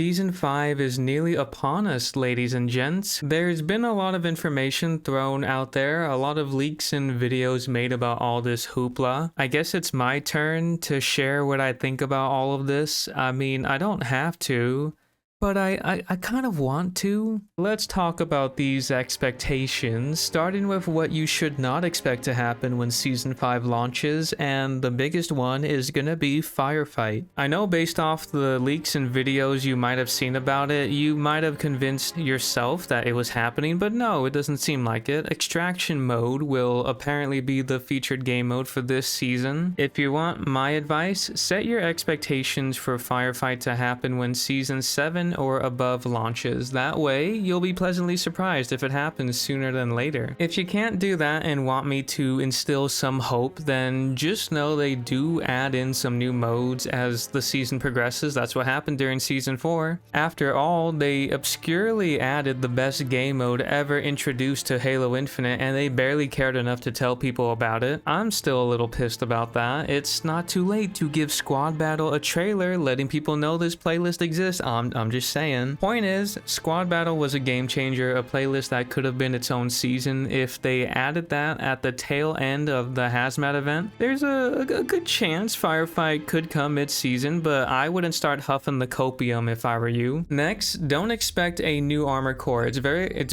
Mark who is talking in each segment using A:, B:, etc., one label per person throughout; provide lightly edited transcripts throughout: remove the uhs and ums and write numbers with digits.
A: Season 5 is nearly upon us, ladies and gents. There's been a lot of information thrown out there, a lot of leaks and videos made about all this hoopla. I guess it's my turn to share what I think about all of this. I mean, I don't have to, but I kind of want to. Let's talk about these expectations, starting with what you should not expect to happen when Season 5 launches, and the biggest one is gonna be Firefight. I know based off the leaks and videos you might have seen about it, you might have convinced yourself that it was happening, but no, it doesn't seem like it. Extraction mode will apparently be the featured game mode for this season. If you want my advice, set your expectations for Firefight to happen when Season 7 or above launches. That way, you'll be pleasantly surprised if it happens sooner than later. If you can't do that and want me to instill some hope, then just know they do add in some new modes as the season progresses. That's what happened during Season 4. After all, they obscurely added the best game mode ever introduced to Halo Infinite, and they barely cared enough to tell people about it. I'm still a little pissed about that. It's not too late to give Squad Battle a trailer letting people know this playlist exists. I'm just saying. Point is, Squad Battle was a game changer, a playlist that could have been its own season. If they added that at the tail end of the Hazmat event, there's a good chance Firefight could come mid-season, but I wouldn't start huffing the copium if I were you. Next, don't expect a new armor core. It's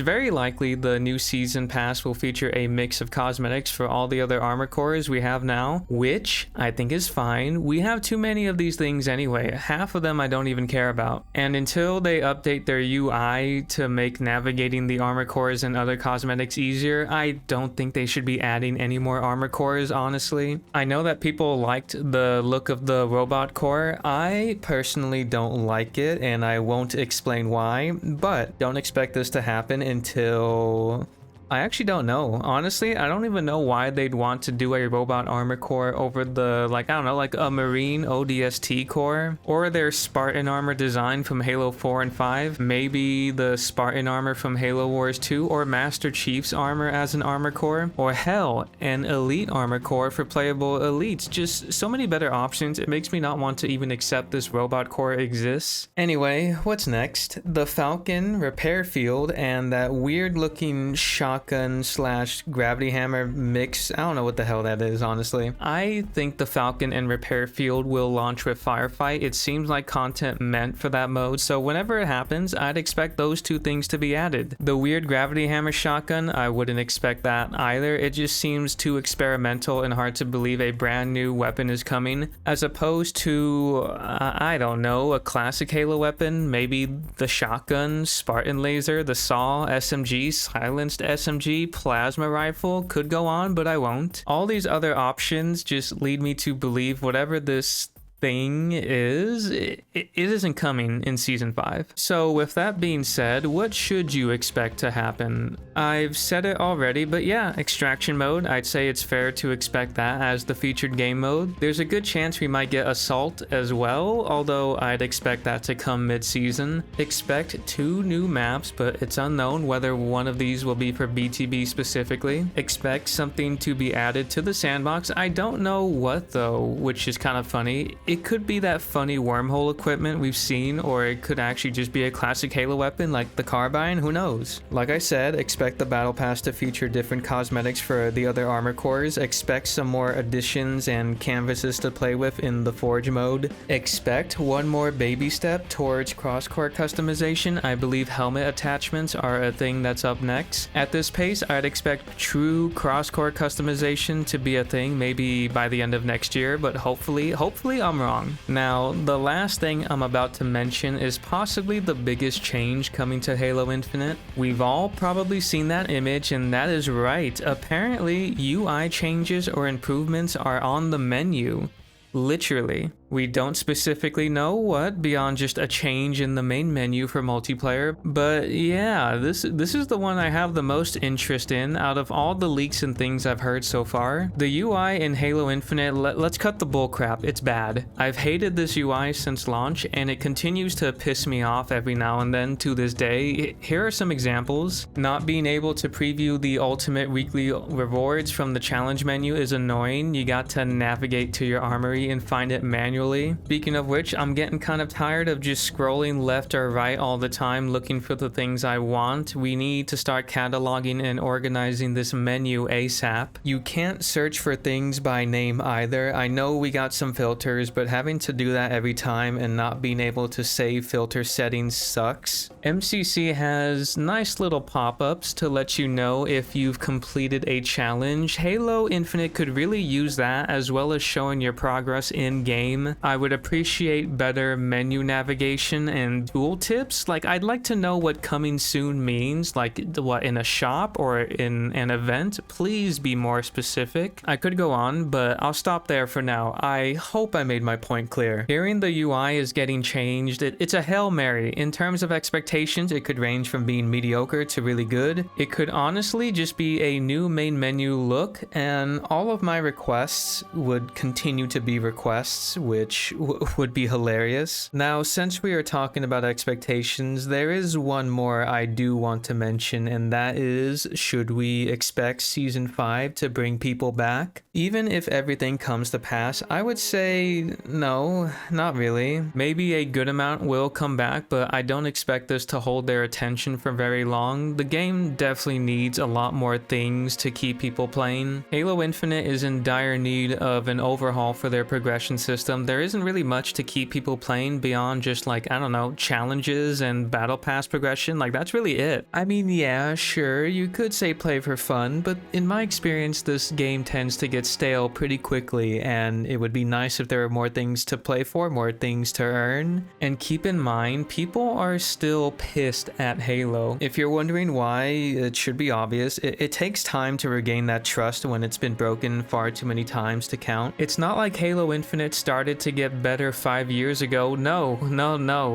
A: very likely the new season pass will feature a mix of cosmetics for all the other armor cores we have now, which I think is fine. We have too many of these things anyway. Half of them I don't even care about. And until they update their UI to make navigating the armor cores and other cosmetics easier, I don't think they should be adding any more armor cores, honestly. I know that people liked the look of the robot core. I personally don't like it, and I won't explain why, but don't expect this to happen until... I actually don't know. Honestly, I don't even know why they'd want to do a robot armor core over the, I don't know, like a Marine ODST core, or their Spartan armor design from Halo 4 and 5, maybe the Spartan armor from Halo Wars 2, or Master Chief's armor as an armor core, or hell, an Elite armor core for playable elites. Just so many better options. It makes me not want to even accept this robot core exists. Anyway, what's next? The Falcon repair field and that weird looking shotgun / gravity hammer mix. I don't know what the hell that is, honestly. I think the Falcon and repair field will launch with Firefight. It seems like content meant for that mode, so whenever it happens, I'd expect those two things to be added. The weird gravity hammer shotgun, I wouldn't expect that either. It just seems too experimental and hard to believe a brand new weapon is coming, as opposed to, I don't know, a classic Halo weapon, maybe the shotgun, Spartan laser, the saw, SMG, silenced SMG, plasma rifle. Could go on, but I won't. All these other options just lead me to believe whatever this thing is, it isn't coming in Season 5. So with that being said, what should you expect to happen? I've said it already, but yeah, extraction mode, I'd say it's fair to expect that as the featured game mode. There's a good chance we might get assault as well, although I'd expect that to come mid-season. Expect 2 new maps, but it's unknown whether one of these will be for BTB specifically. Expect something to be added to the sandbox. I don't know what though, which is kind of funny. It could be that funny wormhole equipment we've seen, or it could actually just be a classic Halo weapon like the carbine, who knows? Like I said, expect the battle pass to feature different cosmetics for the other armor cores. Expect some more additions and canvases to play with in the Forge mode. Expect one more baby step towards cross-core customization. I believe helmet attachments are a thing that's up next. At this pace, I'd expect true cross-core customization to be a thing maybe by the end of next year, but hopefully I'm wrong. Now, the last thing I'm about to mention is possibly the biggest change coming to Halo Infinite. We've all probably seen that image, and that is right. Apparently, UI changes or improvements are on the menu. Literally. We don't specifically know what beyond just a change in the main menu for multiplayer, but yeah, this is the one I have the most interest in out of all the leaks and things I've heard so far. The UI in Halo Infinite, let's cut the bullcrap, it's bad. I've hated this UI since launch, and it continues to piss me off every now and then to this day. Here are some examples. Not being able to preview the ultimate weekly rewards from the challenge menu is annoying. You got to navigate to your armory and find it manually manually. Speaking of which, I'm getting kind of tired of just scrolling left or right all the time looking for the things I want. We need to start cataloging and organizing this menu ASAP. You can't search for things by name either. I know we got some filters, but having to do that every time and not being able to save filter settings sucks. MCC has nice little pop-ups to let you know if you've completed a challenge. Halo Infinite could really use that, as well as showing your progress in game. I would appreciate better menu navigation and tool tips. Like, I'd like to know what coming soon means, like what, in a shop or in an event. Please be more specific. I could go on, but I'll stop there for now. I hope I made my point clear. Hearing the UI is getting changed, it's a Hail Mary. In terms of expectations, it could range from being mediocre to really good. It could honestly just be a new main menu look, and all of my requests would continue to be requests, which would be hilarious. Now, since we are talking about expectations, there is one more I do want to mention, and that is, should we expect Season 5 to bring people back? Even if everything comes to pass, I would say no, not really. Maybe a good amount will come back, but I don't expect this to hold their attention for very long. The game definitely needs a lot more things to keep people playing. Halo Infinite is in dire need of an overhaul for their progression system. There isn't really much to keep people playing beyond just, like, I don't know, challenges and battle pass progression. Like, that's really it. I mean, yeah, sure, you could say play for fun, but in my experience, this game tends to get stale pretty quickly, and it would be nice if there were more things to play for, more things to earn. And keep in mind, people are still pissed at Halo. If you're wondering why, it should be obvious. It takes time to regain that trust when it's been broken far too many times to count. It's not like Halo Infinite started to get better 5 years ago. No.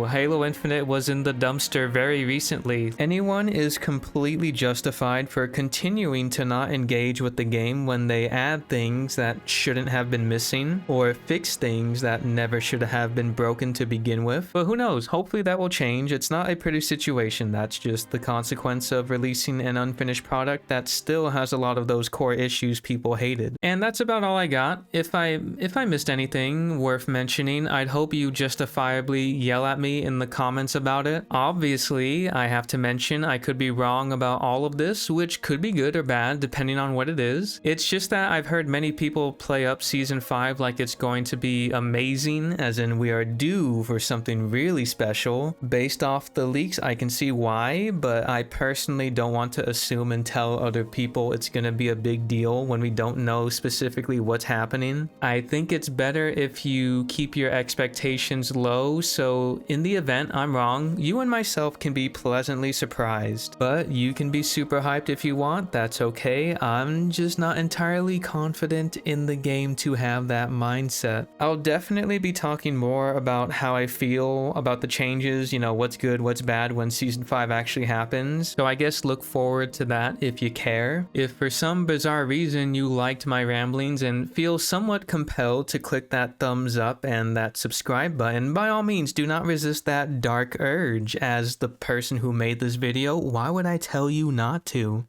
A: Halo Infinite was in the dumpster very recently. Anyone is completely justified for continuing to not engage with the game when they add things that shouldn't have been missing, or fix things that never should have been broken to begin with. But who knows? Hopefully that will change. It's not a pretty situation. That's just the consequence of releasing an unfinished product that still has a lot of those core issues people hated. And that's about all I got. If I missed anything worth mentioning, I'd hope you justifiably yell at me in the comments about it. Obviously, I have to mention I could be wrong about all of this, which could be good or bad depending on what it is. It's just that I've heard many people play up Season 5 like it's going to be amazing, as in we are due for something really special. Based off the leaks, I can see why, but I personally don't want to assume and tell other people it's gonna be a big deal when we don't know specifically what's happening. I think it's better if you keep your expectations low, so in the event I'm wrong, you and myself can be pleasantly surprised. But you can be super hyped if you want, that's okay. I'm just not entirely confident in the game to have that mindset. I'll definitely be talking more about how I feel about the changes, you know, what's good, what's bad when Season 5 actually happens. So I guess look forward to that if you care. If for some bizarre reason you liked my ramblings and feel somewhat compelled to click that thumbs up and that subscribe button, by all means do not resist that dark urge. As the person who made this video, why would I tell you not to?